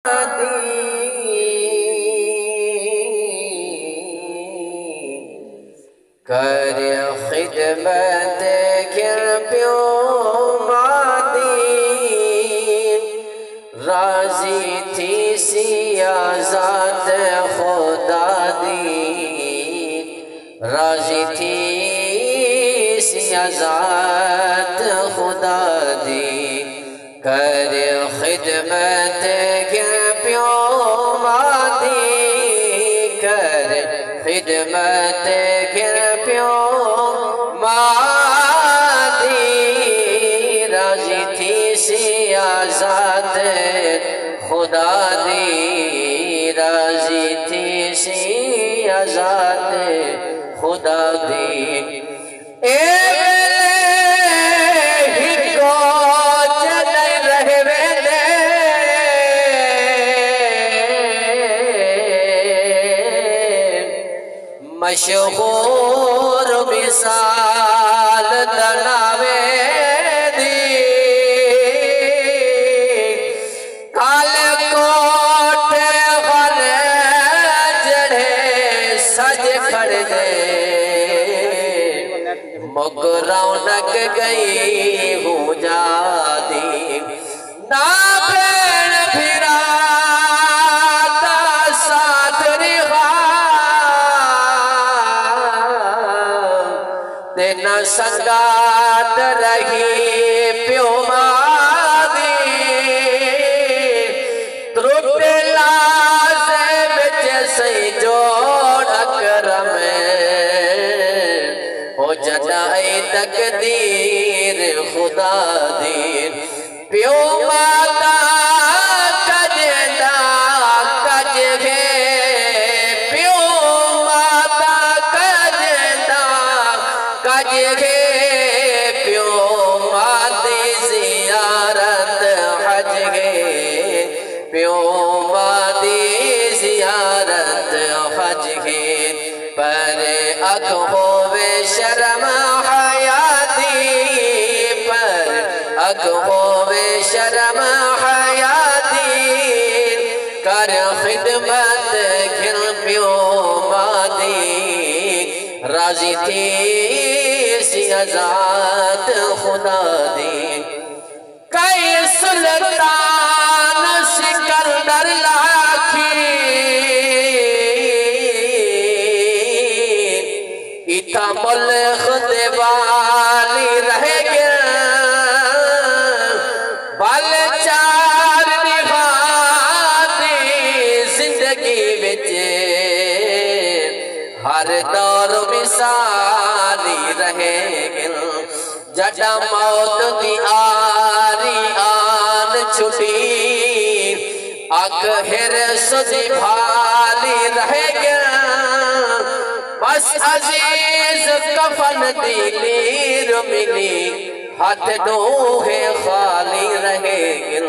कर खिदमत गिर प्यो मादीन, राजी थी सियाज़त खुदा दी, राजी थी सियाज़त खुदा दी। कर खिदमत गिर प्यो मादी, कर खिदमत गिर प्यो मादी, राजी थी सियाज़त खुदा दी, राजी थी सियाज़त खुदा दी। मशहूर मिसाल तनावे दी, काले कोठे वाले जड़े सज खड़े दे, मुक रौनक गई हूँ जादी, ना भेड़ फिरा न संगात रही प्यो मादी, त्रुटला से बिच सही जोड़ करम हो जनाई तकदीर खुदा दी। प्यो माता कजदा कज गे, प्यो माता कजदा कज गे, प्यो मादी ज़ियारत हज गे, प्यो मादी ज़ियारत हज गे। पर अख होवे शर्म हयाती, पर अख होवे शर्म हयाती, कर खिदमत गिर प्यो मादी, राजी थी सियाज़त खुदा दी। कई सुल्तान सिकंदर लाखी, इता मुल्क देवाली रह गया, बल चार निभाती जिंदगी बिच, हर दौर मिसाली रहे गिल, जड़ा मौत दी आरी आन छुटी, अग हिर सुधी भाली रहे गिल, बस अजीज कफन दी लीर मिली, हाथ डोहे खाली रहे गिल।